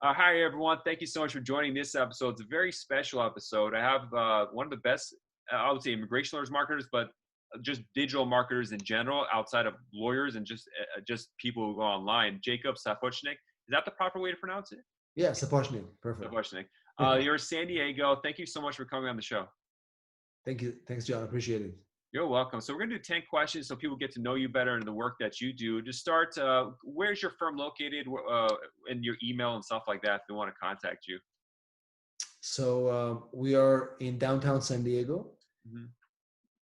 Hi, everyone. Thank you so much for joining this episode. It's a very special episode. I have one of the best, I would say, immigration lawyers marketers, but just digital marketers in general, outside of lawyers and just people who go online. Jacob Sapochnick. Is that the proper way to pronounce it? Yeah, Sapochnick. Perfect. Sapochnick. You're in San Diego. Thank you so much for coming on the show. Thank you. Thanks, John. Appreciate it. You're welcome. So we're going to do 10 questions so people get to know you better and the work that you do. To start, where's your firm located, and your email and stuff like that if they want to contact you? So we are in downtown San Diego, Mm-hmm.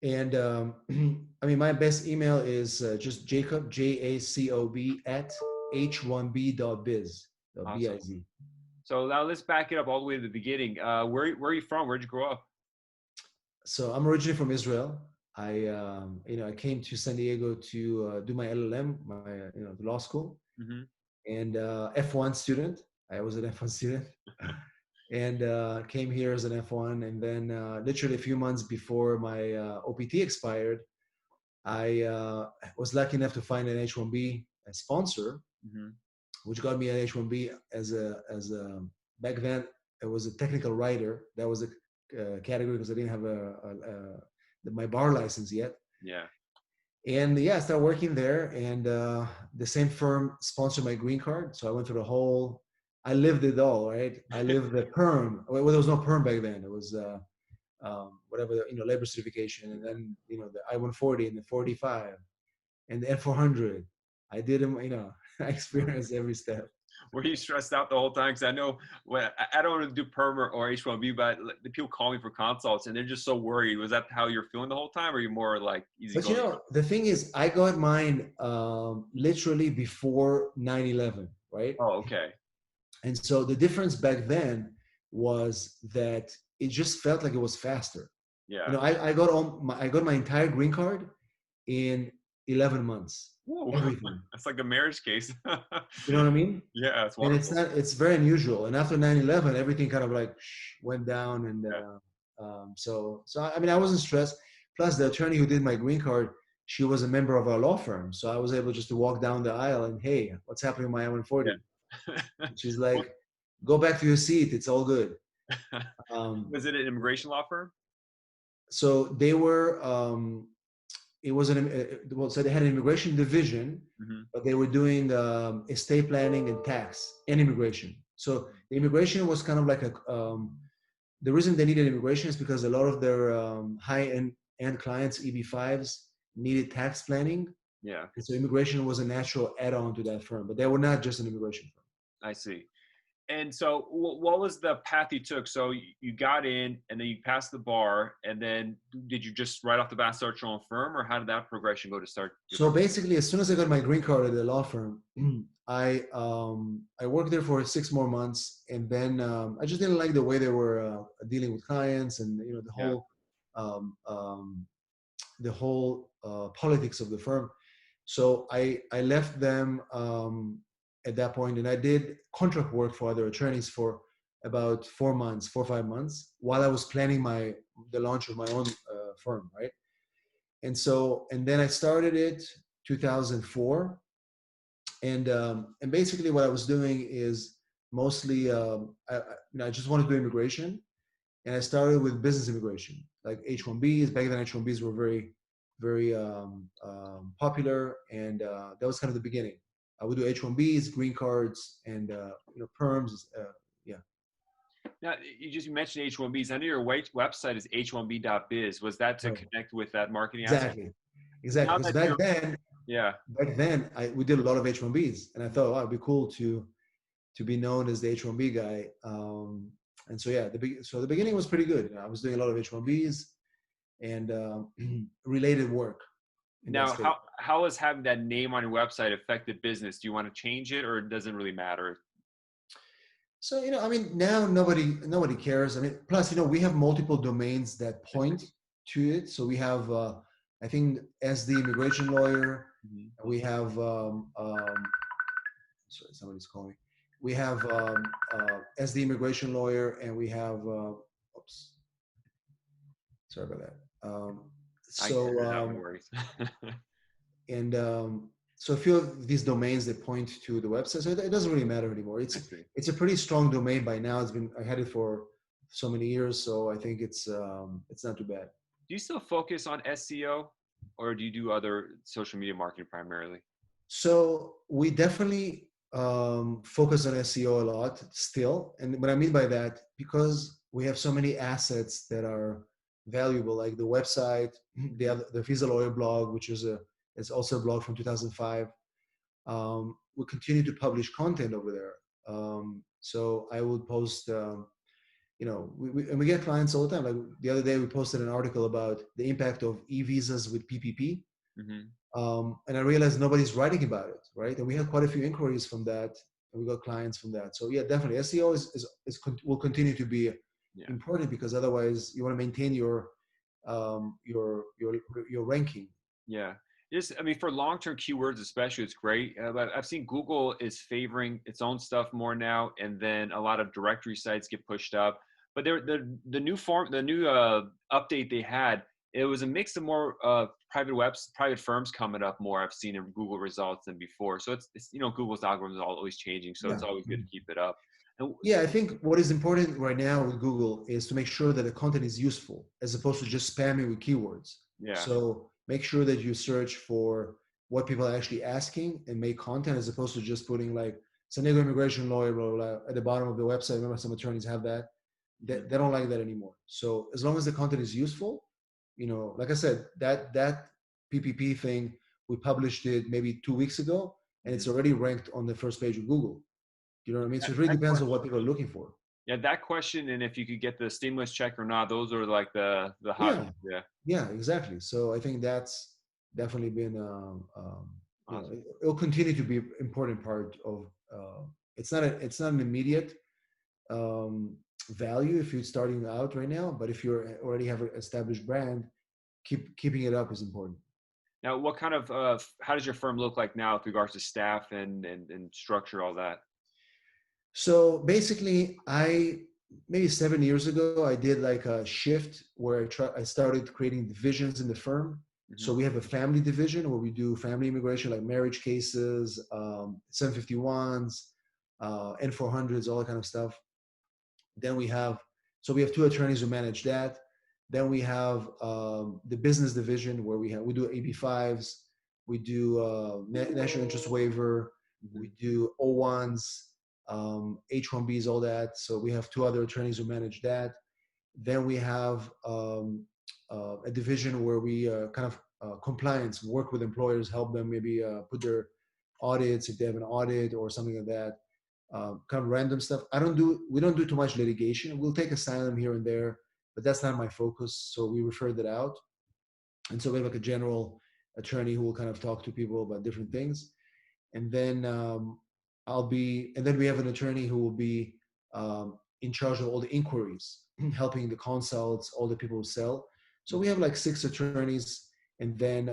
and I mean, my best email is just Jacob Jacob at h1b.biz. Awesome. biz. So now let's back it up all the way to the beginning. Where are you from? Where'd you grow up? So I'm originally from Israel. I came to San Diego to do my LLM, my the law school, Mm-hmm. and F1 student. I was an F1 student. And came here as an F1. And then literally a few months before my OPT expired, I was lucky enough to find an H1B sponsor, Mm-hmm. which got me an H1B as a back then it was a technical writer. That was a category because I didn't have my bar license yet. Yeah. And yeah, I started working there, and the same firm sponsored my green card. So I went through the whole. I lived it all, right? I lived the perm. Well, there was no perm back then. It was whatever labor certification, and then the I-140 and the 45 and the N400. I did them. I experienced every step. Were you stressed out the whole time? Because I know when I don't want to do perm or H1B, but the people call me for consults and they're just so worried. Was that how you're feeling the whole time, or are you more like easy But going? the thing is, I got mine literally before 9/11, right? Oh, okay. And so the difference back then was that it just felt like it was faster. Yeah. I got my entire green card in 11 months. Whoa. Everything. That's like a marriage case. You know what I mean? Yeah, it's And wonderful. it's very unusual. And after 9/11, everything kind of like went down. And Yeah. so I mean, I wasn't stressed. Plus, the attorney who did my green card, she was a member of our law firm. So I was able just to walk down the aisle and, hey, what's happening with my I-140? Yeah. She's like, go back to your seat. It's all good. Was it an immigration law firm? So they were, it was so they had an immigration division, Mm-hmm. but they were doing estate planning and tax and immigration. So the immigration was kind of like the reason they needed immigration is because a lot of their high-end clients, EB5s, needed tax planning. Yeah, And so immigration was a natural add-on to that firm, but they were not just an immigration firm. I see. And so what was the path you took? So you got in and then you passed the bar, and then did you just right off the bat start your own firm, or how did that progression go to start your So firm? basically, as soon as I got my green card at the law firm, I worked there for 6 more months, and then I just didn't like the way they were dealing with clients, and Yeah. um, um, the whole politics of the firm. So I left them at that point, and I did contract work for other attorneys for about 4 months, 4 or 5 months, while I was planning the launch of my own firm, right? And then I started it 2004, and basically what I was doing is mostly I just wanted to do immigration, and I started with business immigration, like H1Bs. Back then, H1Bs were very popular, and that was kind of the beginning. I would do H1Bs, green cards, and perms. Yeah. Now you mentioned H1Bs. I know your website is h1b.biz. Was that to Right. connect with that marketing aspect? Exactly. Now Because that you're, yeah. back then, we did a lot of H1Bs, and I thought, oh, it'd be cool to be known as the H1B guy. And so yeah, the beginning was pretty good. I was doing a lot of H1Bs and related work in that Now, space. how has having that name on your website affected business? Do you want to change it, or it doesn't really matter? So I mean, now nobody cares. I mean, plus we have multiple domains that point to it. So we have I think as the immigration lawyer, Mhm. we have sorry, somebody's calling. We have as the immigration lawyer, and we have oops, sorry about that. I get So it. No worries. and So a few of these domains that point to the website, so it doesn't really matter anymore. I see. It's a pretty strong domain by now. I had it for so many years, so I think it's not too bad. Do you still focus on SEO, or do you do other social media marketing primarily? So we definitely focus on SEO a lot still, and what I mean by that, because we have so many assets that are valuable, like the website, the Visa Lawyer blog, which is also a blog from 2005. We continue to publish content over there. So I would post, and we get clients all the time. Like the other day, we posted an article about the impact of e-visas with PPP. Mm-hmm. And I realized nobody's writing about it, right? And we had quite a few inquiries from that, and we got clients from that. So yeah, definitely, SEO will continue to be Yeah. important, because otherwise you want to maintain your ranking. Yeah. Just, I mean, for long-term keywords especially, it's great. But I've seen Google is favoring its own stuff more now, and then a lot of directory sites get pushed up. But the new update they had, it was a mix of more private firms coming up more. I've seen in Google results than before. So it's Google's algorithm is always changing, so it's Yeah. always good to keep it up. And Yeah, I think what is important right now with Google is to make sure that the content is useful as opposed to just spamming with keywords. yeah, So make sure that you search for what people are actually asking and make content, as opposed to just putting like San Diego immigration lawyer, blah, blah, blah, at the bottom of the website. Remember, some attorneys have that. mhm, They don't like that anymore. So as long as the content is useful, like I said, that PPP thing, we published it maybe 2 weeks ago, and mhm. it's already ranked on the first page of Google. You know what I mean? So it really That depends on what people are looking for. Yeah, that question and if you could get the stimulus check or not, those are like the hot Yeah, ones. Yeah, yeah, exactly. So I think that's definitely been, awesome. it'll continue to be an important part of. It's not an immediate value if you're starting out right now, but if you already have an established brand, keeping it up is important. Now, what kind of how does your firm look like now with regards to staff and structure, all that? So basically, I maybe 7 years ago, I did like a shift where I started creating divisions in the firm. Hmm. So we have a family division where we do family immigration, like marriage cases, 751s, N400s, all that kind of stuff. Then we have two attorneys who manage that. Then we have the business division where we do AB5s, we do national interest waiver, we Hmm. do O1s, H1Bs, all that. So we have two other attorneys who manage that. Then we have a division where we kind of compliance, work with employers, help them maybe put their audits if they have an audit or something like that. Kind of random stuff. We don't do too much litigation. We'll take asylum here and there, but that's not my focus. So we refer that out. And so we have like a general attorney who will kind of talk to people about different things. And then and then we have an attorney who will be in charge of all the inquiries, helping the consults, all the people who sell. So we have like 6 attorneys, and then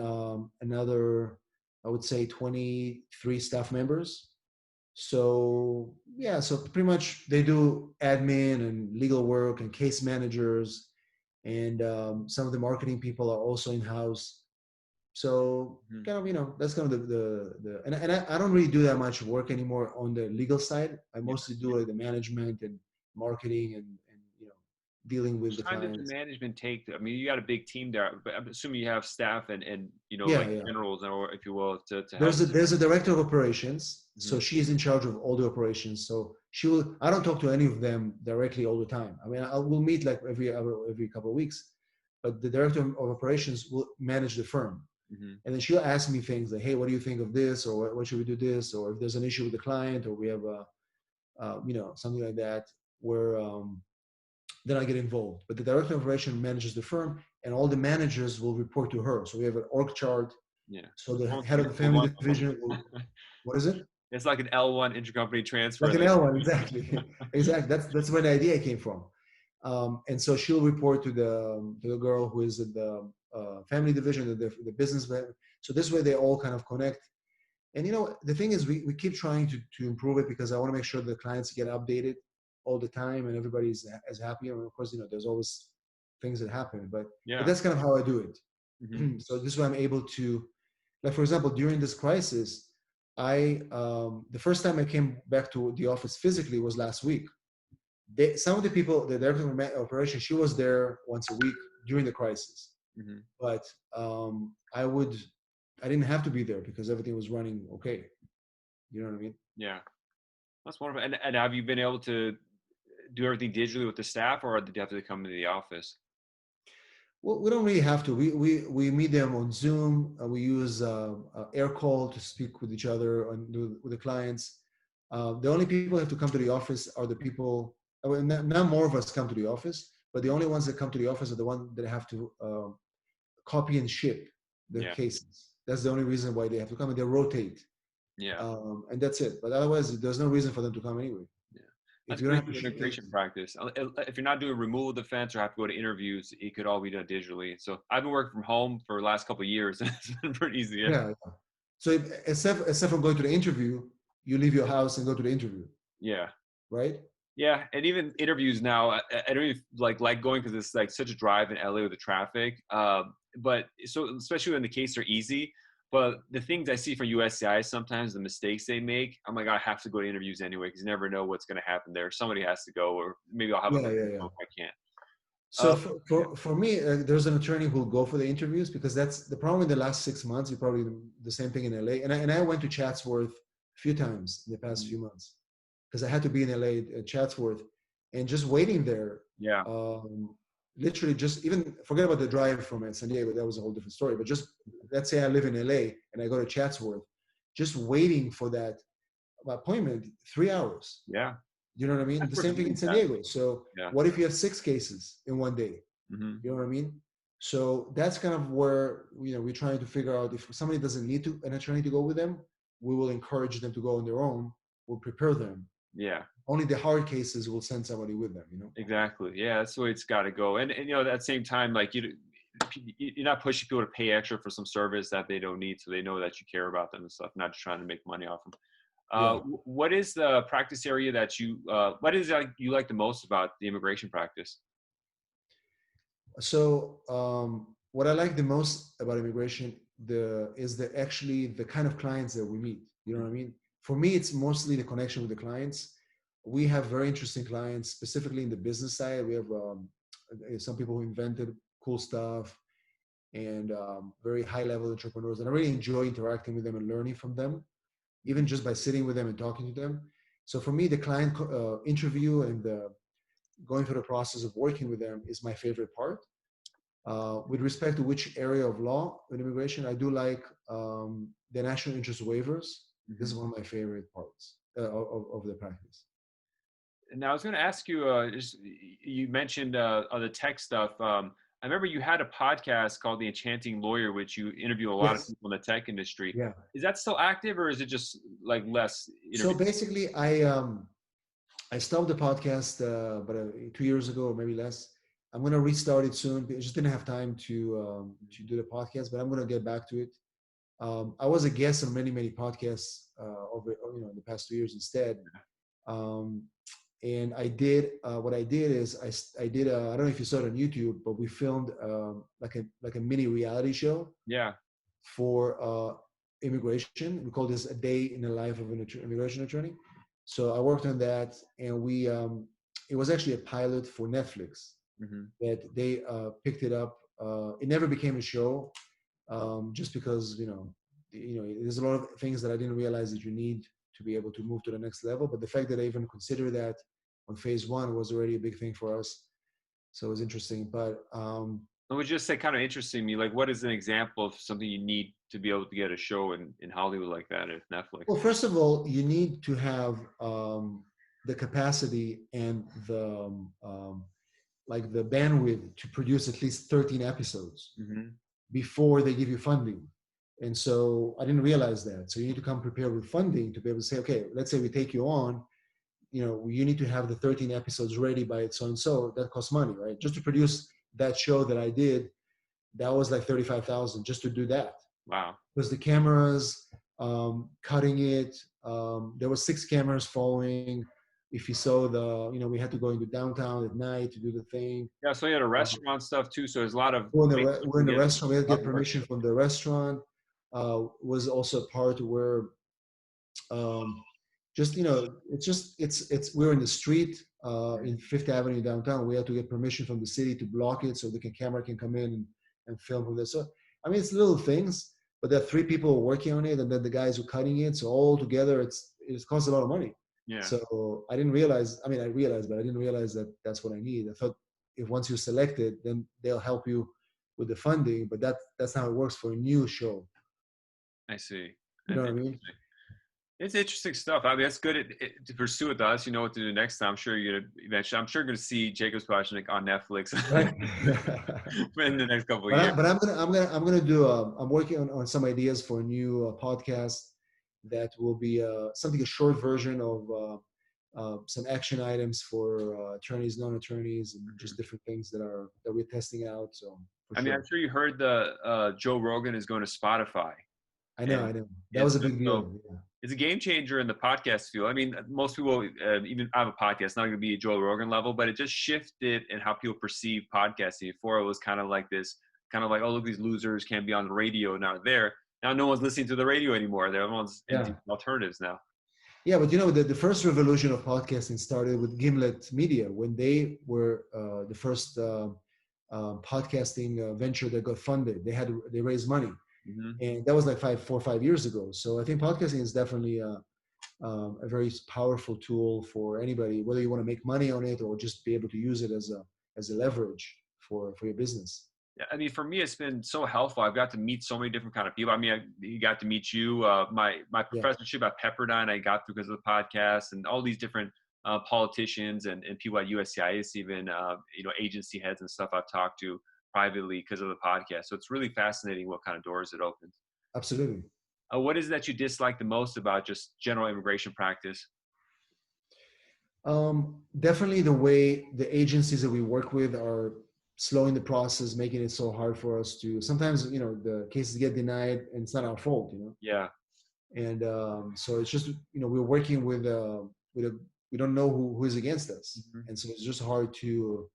another, I would say, 23 staff members. So yeah, so pretty much they do admin and legal work and case managers, and some of the marketing people are also in house. So Hmm. kind of, that's kind of and I don't really do that much work anymore on the legal side. I Yeah. mostly do like the management and marketing and dealing with the What time does the clients. management take? I mean, you got a big team there, but I'm assuming you have staff and Yeah, like yeah. generals or if you will to help. There's a director of operations, so Hmm. she is in charge of all the operations. So she will. I don't talk to any of them directly all the time. I mean, we'll meet like every couple of weeks, but the director of operations will manage the firm, Hmm. and then she'll ask me things like, "Hey, what do you think of this?" or "What should we do this?" or if there's an issue with the client, or we have a, something like that, where then I get involved. But the director of operation manages the firm, and all the managers will report to her. So we have an org chart. Yeah. So the Almost head like of an the family L1 division will, what is it? It's like an L1 intercompany transfer. Like an Like, L1, exactly. Exactly. That's where the idea came from. And so she'll report to the girl who is at the family division, the business. So this way they all kind of connect. And the thing is, we keep trying to improve it, because I want to make sure the clients get updated all the time and everybody's as happy. And of course, there's always things that happen, but yeah. that's kind of how I do it. Hmm. So this way I'm able to, like for example, during this crisis, the first time I came back to the office physically was last week. Some of the people, the director of operation, she was there once a week during the crisis. Hmm. But I didn't have to be there because everything was running okay. You know what I mean? Yeah, that's wonderful. And have you been able to do everything digitally with the staff, or did you have to come into the office? Well, we don't really have to. We meet them on Zoom. We use air call to speak with each other and with the clients. The only people who have to come to the office are the people. Well, now more of us come to the office, but the only ones that come to the office are the ones that have to copy and ship the Yeah, cases. That's the only reason why they have to come, and they rotate, yeah, and that's it. But otherwise, there's no reason for them to come anyway. yeah. If That's you don't great have for to ship immigration cases. practice. If you're not doing removal defense or have to go to interviews, it could all be done digitally. So I've been working from home for the last couple of years, and it's been pretty easy. Yeah. Yeah. So except from going to the interview, you leave your house and go to the interview, Yeah. right? Yeah, and even interviews now, I don't even like going because it's like such a drive in LA with the traffic. But so especially when the cases are easy, but the things I see from USCI sometimes the mistakes they make, I'm like I have to go to interviews anyway because you never know what's going to happen there. Somebody has to go, or maybe I'll have a Yeah, yeah, yeah. if I can't. So Yeah, for me, there's an attorney who'll go for the interviews because that's the problem in the last 6 months. You probably the same thing in LA, and I went to Chatsworth a few times in the past mhm, few months because I had to be in LA at Chatsworth, and just waiting there, yeah, um, literally just even forget about the drive from San Diego. That was a whole different story. But just let's say I live in LA and I go to Chatsworth, just waiting for that appointment 3 hours. yeah. You know what I mean? That's The what's same thing really in San bad. Diego. So Yeah. what if you have 6 cases in one day? Hmm. You know what I mean? So that's kind of where we're trying to figure out if somebody doesn't need an attorney to go with them, we will encourage them to go on their own. We'll prepare them. Yeah. Only the hard cases will send somebody with them. Exactly. Yeah, that's the way it's got to go. And at that same time, like you're not pushing people to pay extra for some service that they don't need, so they know that you care about them and stuff, not just trying to make money off them. Yeah. What is the practice area that what is that you like the most about the immigration practice? So what I like the most about immigration is actually the kind of clients that we meet. You know what I mean? For me, it's mostly the connection with the clients. We have very interesting clients, specifically in the business side. We have some people who invented cool stuff and very high level entrepreneurs. And I really enjoy interacting with them and learning from them, even just by sitting with them and talking to them. So for me, the client interview and going through the process of working with them is my favorite part. With respect to which area of law in immigration, I do like the national interest waivers. This is Mm-hmm. one of my favorite parts of the practice. Now I was going to ask you, you mentioned on the tech stuff. I remember you had a podcast called The Enchanting Lawyer, which you interview a lot of Yes. people in the tech industry. Yeah. Is that still active, or is it just like less So interviews? basically, I stopped the podcast about 2 years ago, or maybe less. I'm going to restart it soon. I just didn't have time to do the podcast, but I'm going to get back to it. I was a guest on many podcasts over in the past 2 years instead. Um, and I did what I did is I did I don't know if you saw it on YouTube, but we filmed like a mini reality show Yeah. for immigration. We call this a day in the life of an immigration attorney. So I worked on that, and it was actually a pilot for Netflix Mm-hmm. that they picked it up. It never became a show, just because there's a lot of things that I didn't realize that you need to be able to move to the next level. But the fact that I even consider that on phase one was already a big thing for us. So it was interesting. But I would just say kind of interesting me, like what is an example of something you need to be able to get a show in Hollywood like that at Netflix? well, first of all, you need to have the capacity and the bandwidth to produce at least 13 episodes Mm-hmm. before they give you funding. And so I didn't realize that. So you need to come prepared with funding to be able to say, okay, let's say we take you on, you need to have the 13 episodes ready by so and so. That costs money, right? Just to produce that show that I did, that was like 35,000 just to do that. Wow. Because the cameras, cutting it, there were 6 cameras following. If you saw we had to go into downtown at night to do the thing. Yeah, so you had a restaurant stuff too. So there's a lot of We're in the restaurant. We had to a lot get of work. permission from the restaurant. was also a part where um, just it's we're in the street in Fifth Avenue downtown. We had to get permission from the city to block it so the camera can come in and film from there. So I mean, it's little things, but there are three people working on it, and then the guys who are cutting it. So all together, it costs a lot of money. Yeah, So I didn't realize. I mean, I realized, but I didn't realize that that's what I need. I thought if once you're selected, then they'll help you with the funding. But that's not how it works for a new show. I see. You know what I mean? Interesting. It's interesting stuff. I mean, it's good to pursue with us. You know what to do next time. I'm sure you're gonna eventually. I'm sure you're gonna see Jacob Sapochnick on Netflix Right. in the next couple of But years. I'm gonna do. I'm working on some ideas for a new podcast that will be something a short version of some action items for attorneys, non-attorneys, and just different things that we're testing out. So for I mean, I'm sure, sure you heard the Joe Rogan is going to Spotify, I know, and I know that was it's a big so deal. Yeah. it's a game changer in the podcast field. I mean, most people even have a podcast, not going to be a Joe Rogan level, but it just shifted in how people perceive podcasting. Before it was kind of like this, kind of like, oh, look, these losers can't be on the radio, now there. Now no one's listening to the radio anymore. Everyone's into Yeah. alternatives now. Yeah, but the first revolution of podcasting started with Gimlet Media when they were the first podcasting venture that got funded. They raised money, Hmm. and that was like 4 or 5 years ago. So I think podcasting is definitely a very powerful tool for anybody, whether you want to make money on it or just be able to use it as a leverage for your business. Yeah, I mean, for me, it's been so helpful. I've got to meet so many different kind of people. I mean, you got to meet you. My Yeah, professorship at Pepperdine, I got through because of the podcast, and all these different politicians and people at USCIS, even agency heads and stuff I've talked to privately because of the podcast. So it's really fascinating what kind of doors it opens. absolutely. What is it that you dislike the most about just general immigration practice? Definitely the way the agencies that we work with are slowing the process, making it so hard for us to. Sometimes the cases get denied, and it's not our fault. Yeah. And so it's just we're working with a we don't know who is against us, Hmm. and so it's just hard to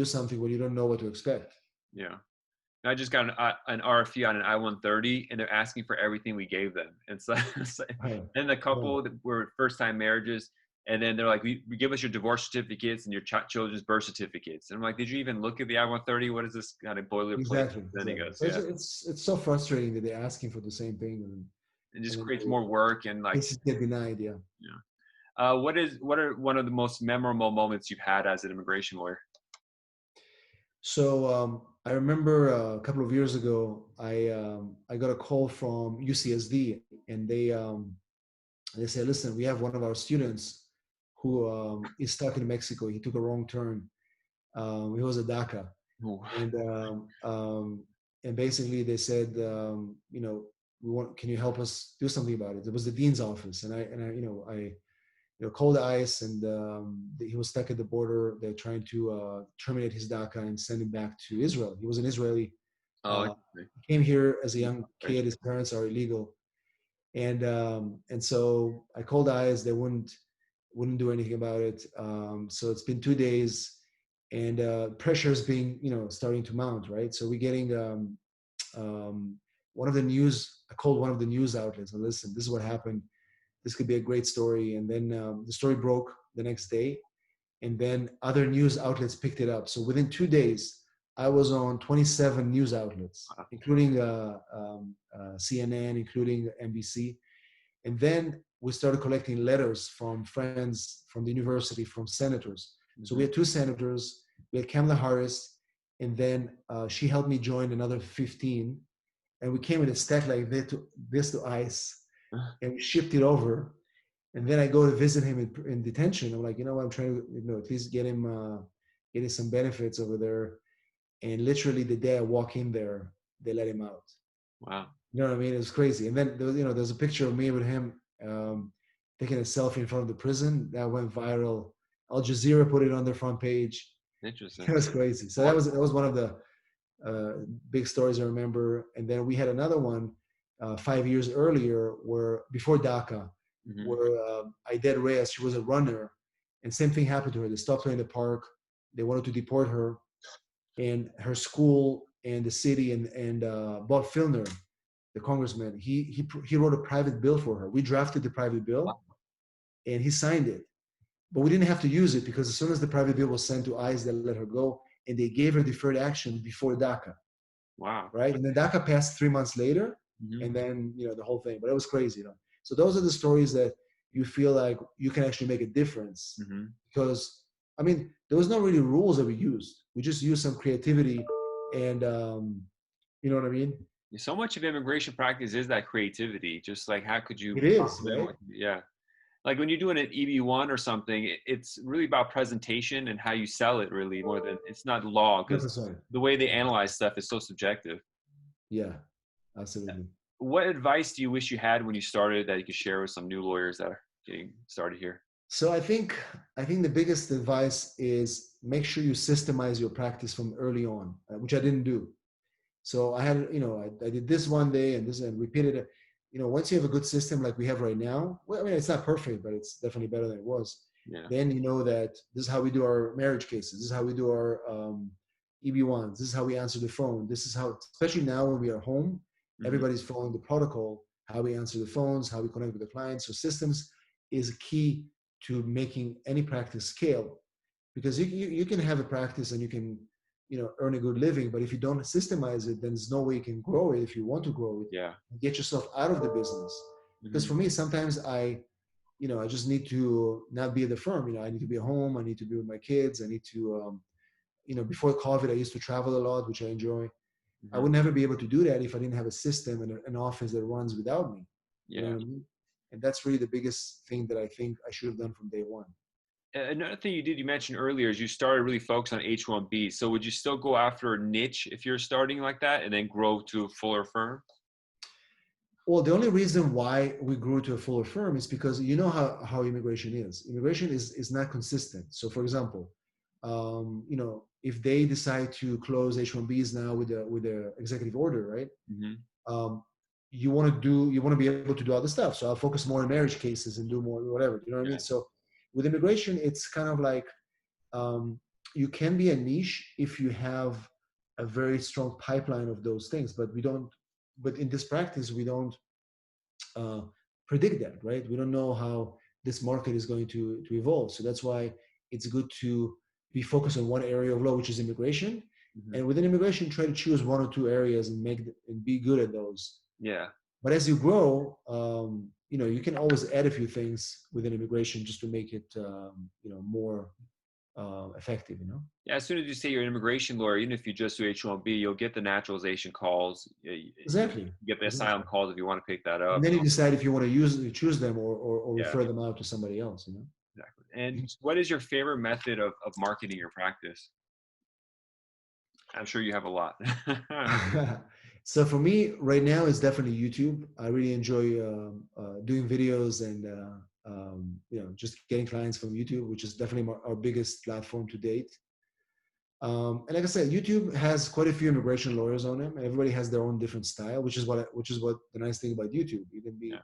do something when you don't know what to expect. Yeah. I just got an RFP on an I-130, and they're asking for everything we gave them. And so, and the Right. couple that were first-time marriages, and then they're like, we give us your divorce certificates and your children's birth certificates. And I'm like, did you even look at the I-130? What is this kind of boilerplate? Exactly, Then he exactly. goes, So yeah. it's so frustrating that they're asking for the same thing, It and just then creates the more work and like, cases get denied. Yeah. yeah. What are one of the most memorable moments you've had as an immigration lawyer? So I remember a couple of years ago, I got a call from UCSD, and they said, "Listen, we have one of our students who is stuck in Mexico. He took a wrong turn. He was a DACA, Ooh. and basically they said, can you help us do something about it?" It was the dean's office, and I called ICE, and he was stuck at the border. They're trying to terminate his DACA and send him back to Israel. He was an Israeli. Oh, He came here as a young interesting. kid. His parents are illegal, and so I called ICE. They wouldn't do anything about it. So it's been 2 days, and pressure is being starting to mount. Right. So we're getting one of the news. I called one of the news outlets and listen. This is what happened. This could be a great story. And then the story broke the next day, and then other news outlets picked it up. So within 2 days, I was on 27 news outlets, including CNN, including NBC. And then we started collecting letters from friends from the university, from senators. So we Mhm. had two senators. We had Kamala Harris, and then she helped me join another 15. And we came in a stack like this to ICE, and we shipped it over. And then I go to visit him in detention. I'm like, I'm trying to, at least get him some benefits over there. And literally the day I walk in there, they let him out. Wow. You know what I mean? It was crazy. And then there's a picture of me with him taking a selfie in front of the prison that went viral. Al Jazeera put it on their front page. It Interesting. was crazy. So What? that was one of the big stories I remember. And then we had another one 5 years earlier, where before DACA, Mhm. where Aided Reyes, she was a runner, and same thing happened to her. They stopped her in the park. They wanted to deport her, and her school and the city and Bob Filner, the congressman, he wrote a private bill for her. We drafted the private bill, and he signed it. But we didn't have to use it because as soon as the private bill was sent to ICE, they let her go, and they gave her deferred action before DACA, Wow. right? And then DACA passed 3 months later, Mm-hmm. and then the whole thing. But it was crazy, So those are the stories that you feel like you can actually make a difference Mm-hmm. because I mean there was no really rules that we used. We just used some creativity, and you know what I mean. So much of immigration practice is that creativity. Just like how could you It is, possibly know right? what yeah. Like when you're doing an EB1 or something, it's really about presentation and how you sell it really more than it's not law because 100%. the way they analyze stuff is so subjective. Yeah, absolutely. What advice do you wish you had when you started that you could share with some new lawyers that are getting started here? So I think the biggest advice is make sure you systemize your practice from early on, which I didn't do. So I had, I did this one day and this and repeated it. Once you have a good system like we have right now, well, I mean, it's not perfect, but it's definitely better than it was. Yeah. Then you know that this is how we do our marriage cases. This is how we do our EB1s. This is how we answer the phone. This is how, especially now when we are home, Mm-hmm. everybody's following the protocol, how we answer the phones, how we connect with the clients. So systems is key to making any practice scale because you can have a practice and you can earn a good living, but if you don't systemize it, then there's no way you can grow it if you want to grow it Yeah. and get yourself out of the business. Because Mm-hmm. for me, sometimes I just need to not be at the firm. I need to be at home. I need to be with my kids. I need to before COVID I used to travel a lot, which I enjoy. I Mm-hmm. would never be able to do that if I didn't have a system and an office that runs without me. You know Yeah. what I mean? And that's really the biggest thing that I think I should have done from day one. Another thing you did, you mentioned earlier, is you started really focus on H1B. So would you still go after a niche if you're starting like that and then grow to a fuller firm? Well, the only reason why we grew to a fuller firm is because you know how immigration is. Immigration is not consistent. So, for example, if they decide to close H-1Bs now with the executive order, right? Mm-hmm. Um, you want to be able to do other stuff. So I'll focus more on marriage cases and do more whatever. You know what I mean? Yeah. So with immigration, it's kind of like um, you can be a niche if you have a very strong pipeline of those things, but we don't. But in this practice, we don't uh, predict that, right? We don't know how this market is going to evolve. So that's why it's good to be focused on one area of law, which is immigration. Mm-hmm. And within immigration, try to choose one or two areas and and be good at those. Yeah. But as you grow, you can always add a few things within immigration just to make it, more effective. Yeah, as soon as you say you're an immigration lawyer, even if you just do H-1B, you'll get the naturalization calls. You Exactly, get the asylum exactly. calls if you want to pick that And up. then you decide if you want to choose them or Yeah, refer them out to somebody else. exactly. And what is your favorite method of marketing your practice? I'm sure you have a lot. So for me right now it's definitely YouTube. I really enjoy doing videos and just getting clients from YouTube, which is definitely our biggest platform to date. And like I said, YouTube has quite a few immigration lawyers on them, and everybody has their own different style, which is what the nice thing about YouTube. Yeah.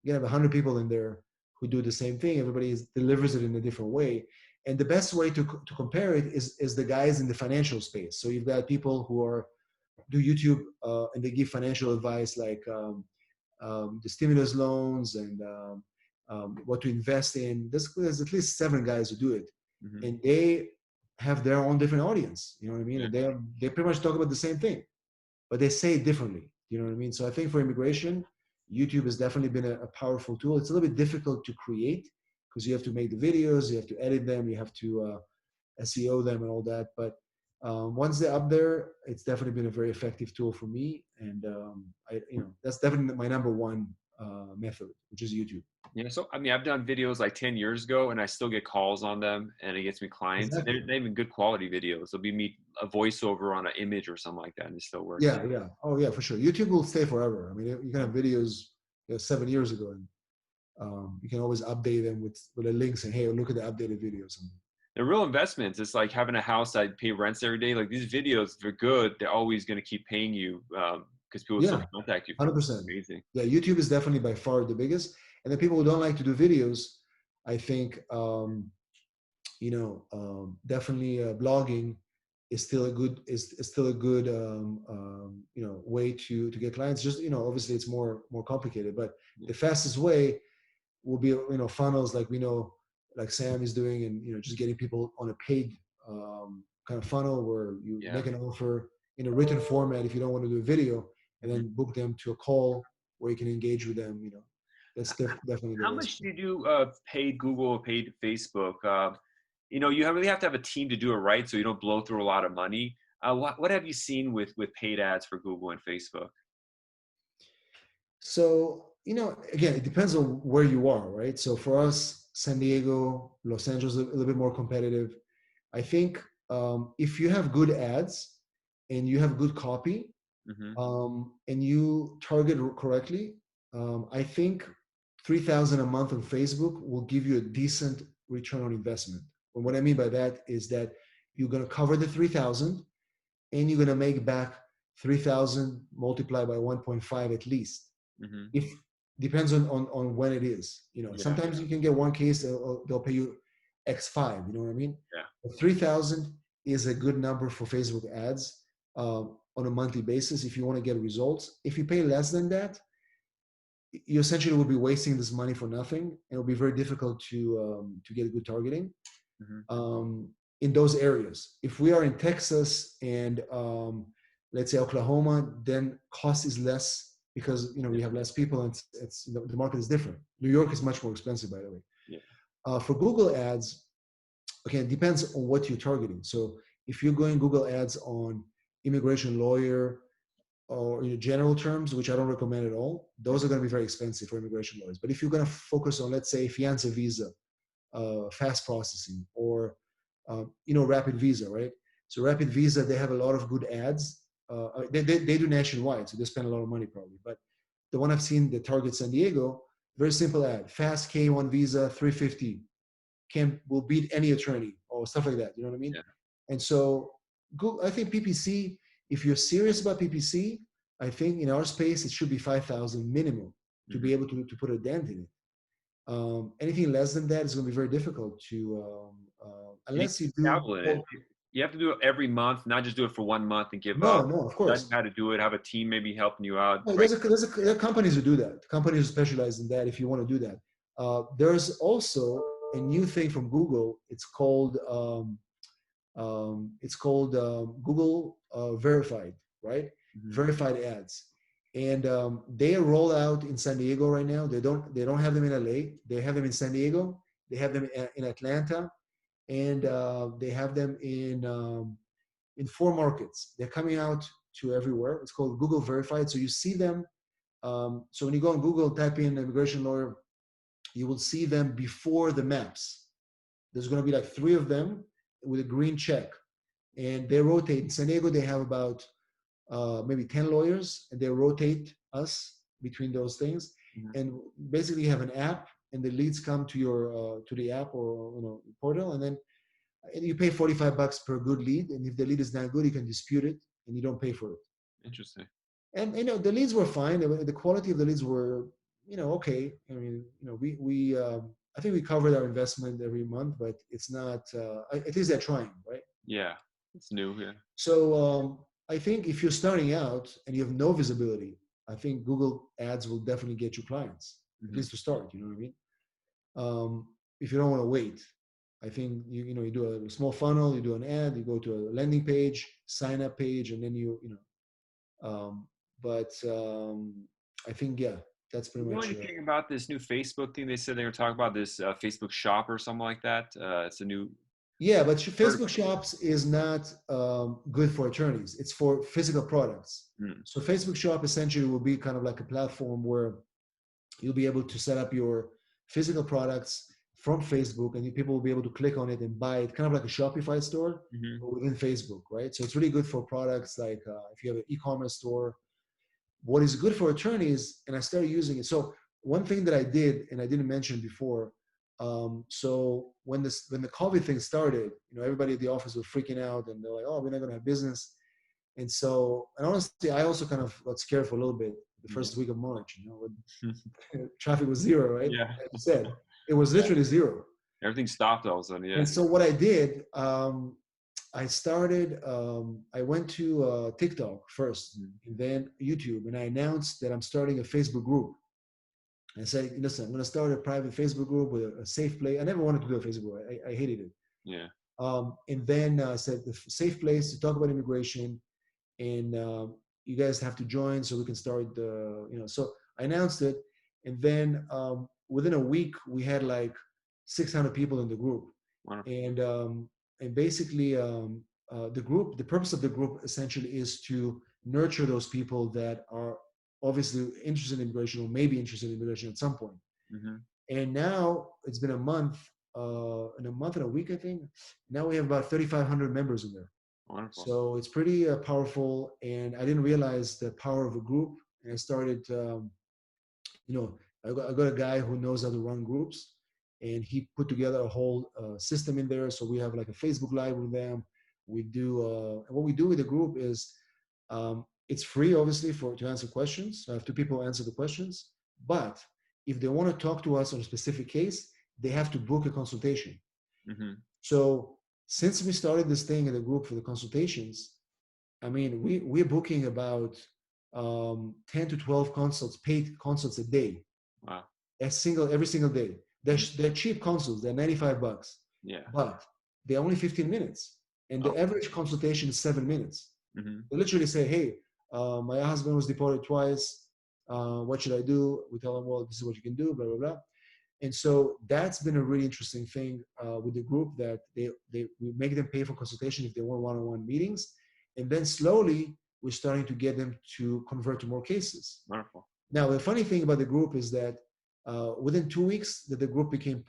You can have 100 people in there who do the same thing. Everybody delivers it in a different way. And the best way to compare it is the guys in the financial space. So you've got people who do YouTube and they give financial advice like the stimulus loans and what to invest in. There's at least 7 guys who do it, Mm-hmm. and they have their own different audience. You know what I mean? Yeah. And they pretty much talk about the same thing, but they say it differently. You know what I mean? So I think for immigration, YouTube has definitely been a powerful tool. It's a little bit difficult to create because you have to make the videos, you have to edit them, you have to SEO them and all that. But once they're up there, it's definitely been a very effective tool for me. And that's definitely my number one method, which is YouTube. Yeah, so I mean, I've done videos like 10 years ago, and I still get calls on them, and it gets me clients. Exactly. They're even good quality videos. They'll be me a voiceover on an image or something like that, and it still works. Yeah, yeah. Oh, yeah, for sure. YouTube will stay forever. I mean, you can have videos 7 years ago, and you can always update them with a link saying, "Hey, look at the updated videos." They're real investments. It's like having a house I pay rents every day. Like these videos, they're good. They're always going to keep paying you because people Yeah, still contact you for them. 100%. Amazing. Yeah, YouTube is definitely by far the biggest. And the people who don't like to do videos, I think, definitely blogging is still a good way to get clients. Just obviously it's more complicated, but the fastest way will be funnels like like Sam is doing, and just getting people on a paid kind of funnel where you Yeah. make an offer in a written format if you don't want to do a video, and then book them to a call where you can engage with them. That's definitely the How way. much do you do paid Google, paid Facebook? You really have to have a team to do it right, so you don't blow through a lot of money. What have you seen with paid ads for Google and Facebook? So, again, it depends on where you are, right? So for us, San Diego, Los Angeles, a little bit more competitive. I think if you have good ads and you have good copy, Hmm. and you target correctly, I think 3,000 a month on Facebook will give you a decent return on investment. And what I mean by that is that you're going to cover the 3,000 and you're going to make back 3,000 multiplied by 1.5 at least. Hmm. If depends on when it is. Yeah. Sometimes you can get one case, they'll pay you X5. You know what I mean? Yeah. But 3,000 is a good number for Facebook ads on a monthly basis if you want to get results. If you pay less than that, you essentially will be wasting this money for nothing, and it'll be very difficult to get good targeting in those areas. If we are in Texas and let's say Oklahoma, then cost is less because we have less people, and it's the market is different. New York is much more expensive, by the way. Yeah. For Google ads, okay, it depends on what you're targeting. So if you're going Google ads on immigration lawyer or general terms, which I don't recommend at all, those are going to be very expensive for immigration lawyers. But if you're going to focus on, let's say, fiance visa, fast processing, or rapid visa, right? So rapid visa, they have a lot of good ads. They do nationwide, so they spend a lot of money probably. But the one I've seen that targets San Diego, very simple ad: fast K1 visa, 350, will beat any attorney or stuff like that. You know what I mean? Yeah. And so I think PPC, if you're serious about PPC, I think in our space it should be 5,000 minimum to be able to put a dent in it. Anything less than that is going to be very difficult to You need unless you to do. dabble in it. You have to do it every month, not just do it for 1 month and give up. No, of Study course. how to do it. Have a team maybe helping you out. No, Right. there are companies who do that. Companies who specialize in that. If you want to do that, there's also a new thing from Google. It's called Google Verified, right? Verified ads, and they roll out in San Diego right now. They don't have them in LA. They have them in San Diego. They have them in Atlanta, and they have them in 4 markets. They're coming out to everywhere. It's called Google Verified. So you see them. So when you go on Google, type in immigration lawyer, you will see them before the maps. There's going to be like 3 of them with a green check, and they rotate. In San Diego, they have about maybe 10 lawyers, and they rotate us between those things. And basically, you have an app, and the leads come to your to the app or portal, and then you pay $45 per good lead. And if the lead is not good, you can dispute it, and you don't pay for it. Interesting. And the leads were fine. The quality of the leads were okay. I mean, we I think we covered our investment every month, but it's not. At least they're trying, right? Yeah, it's new. Yeah. So I think if you're starting out and you have no visibility, I think Google Ads will definitely get you clients, at least to start. You know what I mean? If you don't want to wait, I think you do a small funnel, you do an ad, you go to a landing page, sign up page, and then but I think that's pretty You know much. anything about this new Facebook thing? They said they were talking about this Facebook shop or something like that. It's a new Yeah, but Facebook vertical. Shops is not good for attorneys. It's for physical products. So Facebook Shop essentially will be kind of like a platform where you'll be able to set up your physical products from Facebook, and people will be able to click on it and buy it, kind of like a Shopify store, but within Facebook, right? So it's really good for products like if you have an e-commerce store. What is good for attorneys, and I started using it. So one thing that I did, and I didn't mention before, so when the COVID thing started, everybody at the office was freaking out, and they're like, "Oh, we're not going to have business." And so, and honestly, I also kind of got scared for a little bit the first week of March. When traffic was zero, right? Yeah. As I said, it was literally zero. Everything stopped all of a sudden. Yeah. And so what I did, I went to TikTok first, Mhm. and then YouTube, and I announced that I'm starting a Facebook group. I said, listen, I'm going to start a private Facebook group with a safe place. I never wanted to do a Facebook. I hated it. Yeah. And then I said, the safe place to talk about immigration, and you guys have to join so we can start so I announced it, and then within a week we had like 600 people in the group. Wonderful. And basically the purpose of the group essentially is to nurture those people that are obviously interested in immigration or maybe interested in immigration at some point. Hmm. And now it's been a month, in a month and a week, I think. Now we have about 3,500 members in there. Wonderful. So it's pretty powerful, and I didn't realize the power of a group. And I started, I got a guy who knows how to run groups, and he put together a whole system in there. So we have like a Facebook Live with them. We do, and what we do with the group is, it's free, obviously, to answer questions. So I have two people answer the questions, but if they want to talk to us on a specific case, they have to book a consultation. Hmm. So since we started this thing in the group for the consultations, I mean, we're booking about 10 to 12 consults, paid consults a day, Wow. every single day. They're, Mhm. they're cheap consults. They're $95, Yeah. but they're only 15 minutes. And the Oh. average consultation is 7 minutes. Hmm. They literally say, hey, my husband was deported twice. What should I do? We tell them, well, this is what you can do, blah, blah, blah. And so that's been a really interesting thing with the group, that we make them pay for consultation if they want one-on-one meetings. And then slowly we're starting to get them to convert to more cases. Wonderful. Now, the funny thing about the group is that within 2 weeks that the group became,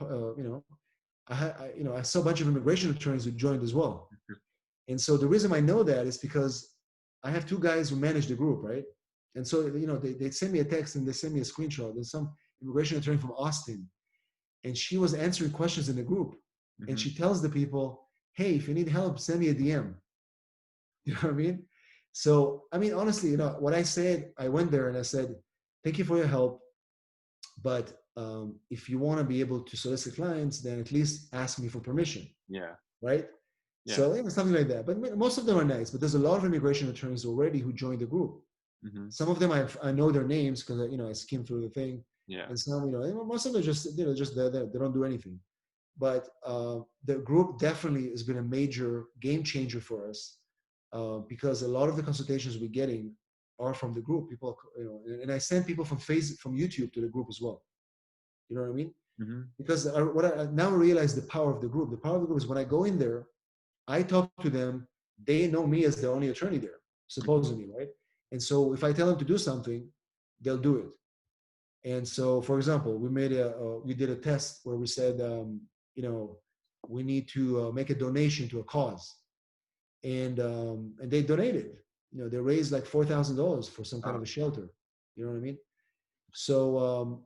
I saw a bunch of immigration attorneys who joined as well. Mhm. And so the reason I know that is because I have two guys who manage the group, right? And so, they send me a text and they send me a screenshot. There's some immigration attorney from Austin, and she was answering questions in the group. And Mhm. she tells the people, hey, if you need help, send me a DM. You know what I mean? So, I mean, honestly, what I said, I went there and I said, thank you for your help. But if you want to be able to solicit clients, then at least ask me for permission, Yeah. right? Yeah. So something like that. But most of them are nice. But there's a lot of immigration attorneys already who joined the group. Hmm. Some of them I know their names because I skim through the thing, Yeah. and some most of them just there. They don't do anything. But the group definitely has been a major game changer for us, because a lot of the consultations we're getting are from the group. People, and I send people from YouTube to the group as well. You know what I mean? Hmm. Because what I now realize the power of the group. The power of the group is when I go in there, I talk to them. They know me as the only attorney there, supposedly, right? And so if I tell them to do something, they'll do it. And so, for example, we did a test where we said, we need to make a donation to a cause, and they donated. They raised like $4,000 for some kind Wow. of a shelter. You know what I mean? So,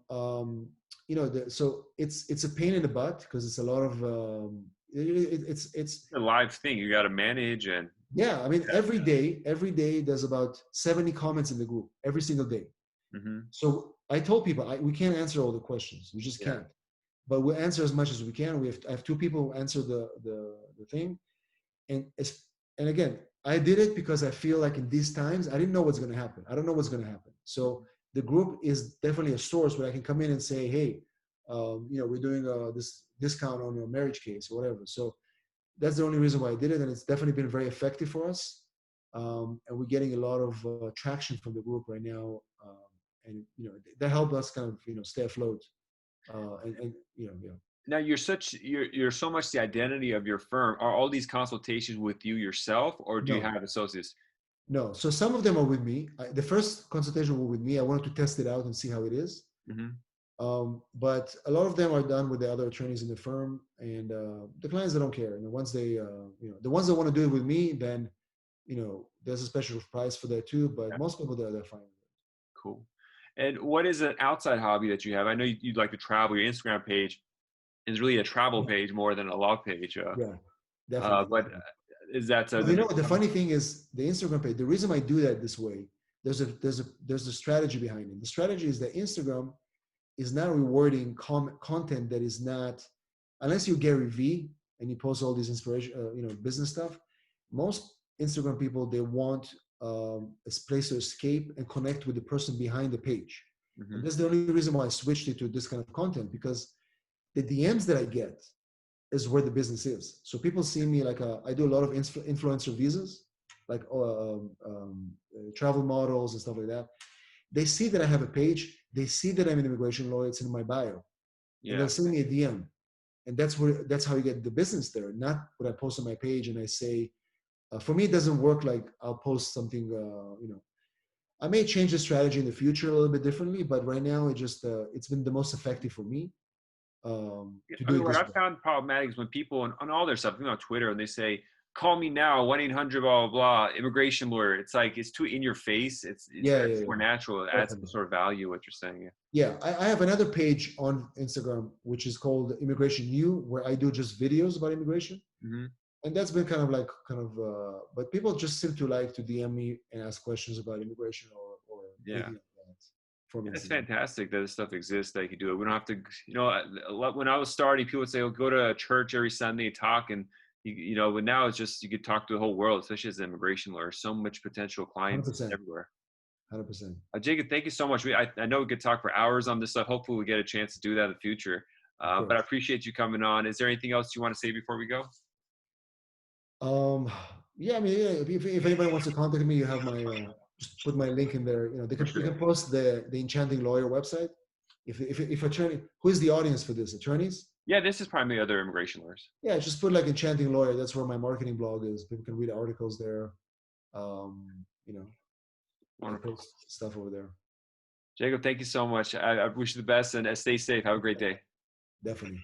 so it's a pain in the butt because it's a lot of it's A live thing you got to manage and. yeah. I mean, every day there's about 70 comments in the group every single day. Hmm. So I told people we can't answer all the questions. We just Yeah. can't. But we'll answer as much as we can. I have two people who answer the thing, and and again, I did it because I feel like in these times I didn't know what's going to happen. I don't know what's going to happen. So the group is definitely a source where I can come in and say, hey, we're doing this discount on your marriage case or whatever. So that's the only reason why I did it, and it's definitely been very effective for us. And we're getting a lot of traction from the group right now, and that helped us kind of stay afloat. Yeah. Now you're so much the identity of your firm. Are all these consultations with you yourself, or do you No, have associates? no. So some of them are with me. The first consultation were with me. I wanted to test it out and see how it is. Hmm. But a lot of them are done with the other attorneys in the firm, and the clients, they don't care. And the ones the ones that want to do it with me, then there's a special price for that too. But Yeah. most people, they're fine with it. Cool. And what is an outside hobby that you have? I know you like to travel. Your Instagram page is really a travel Yeah, page more than a log page. yeah, definitely. But is that Well, the main the hobby? funny thing is the Instagram page. The reason I do that this way, there's a strategy behind it. The strategy is that Instagram is not rewarding content that is not, unless you Gary V and you post all these inspiration, business stuff. most Instagram people, they want a place to escape and connect with the person behind the page. Mm-hmm. And that's the only reason why I switched it to this kind of content, because the DMs that I get is where the business is. So people see me like I do a lot of influencer visas, like travel models and stuff like that. They see that I have a page. They see that I'm an immigration lawyer. It's in my bio, and Yeah. they'll send me a DM, and that's how you get the business there. Not what I post on my page and I say. For me, it doesn't work like I'll post something. I may change the strategy in the future a little bit differently, but right now it's been the most effective for me to I do mean, it what this I way. found problematic is when people on all their stuff, on Twitter, and they say, "Call me now, 1-800 blah blah blah, immigration lawyer." It's like it's too in your face. Yeah, yeah, It's more yeah, natural. It adds some definitely. sort of value. What you're saying. Yeah, I have another page on Instagram which is called Immigration U, where I do just videos about immigration, Mm-hmm. and that's been but people just seem to like to DM me and ask questions about immigration or Yeah. anything like that from It's Instagram. fantastic that this stuff exists that you can do it. We don't have to, when I was starting, people would say, "Oh, go to church every Sunday, talk," and but now it's just you could talk to the whole world, especially as an immigration lawyer. So much potential clients 100%, everywhere. 100%. Jacob, thank you so much. I know we could talk for hours on this stuff. Hopefully, we get a chance to do that in the future. Of But I course. appreciate you coming on. Is there anything else you want to say before we go? Um, yeah, I mean, yeah, if anybody wants to contact me, you have my just put my link in there. They For can you sure. can post the Enchanting Lawyer website. If attorney, who is the audience for this? Attorneys? Yeah, this is primarily other immigration lawyers. Yeah, just put like Enchanting Lawyer. That's where my marketing blog is. People can read articles there. Um, you know, I Wonderful. post stuff over there. Jacob, thank you so much. I wish you the best and stay safe. Have a great day. Definitely.